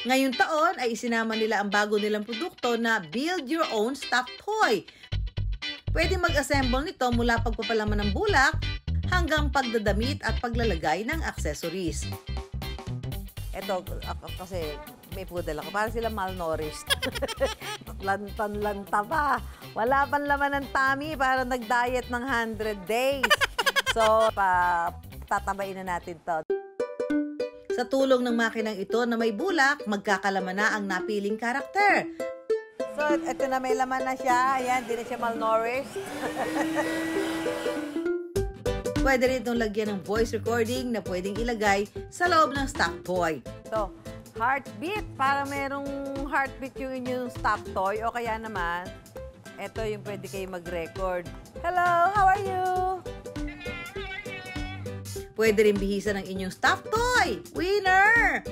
Ngayong taon ay isinama nila ang bago nilang produkto na Build Your Own Stuffed Toy. Pwede mag-assemble nito mula pagpapalaman ng bulak hanggang pagdadamit at paglalagay ng accessories. Ito, ako kasi may poodle ako. Parang sila malnourished. Lantan-lanta pa. Wala pang laman ng tummy para nag-diet ng 100 days. So, tatabain na natin to. Sa tulong ng makinang ito na may bulak, magkakalaman na ang napiling karakter. So, ito na may laman na siya. Ayan, di na siya malnourished. Pwede rin itong lagyan ng voice recording na pwedeng ilagay sa loob ng stuffed toy. Ito, heartbeat. Para merong heartbeat yung inyong stuffed toy. O kaya naman, ito yung pwede kayo mag-record. Hello, how are you? Pwede rin bihisan ng inyong stuffed toy. Winner!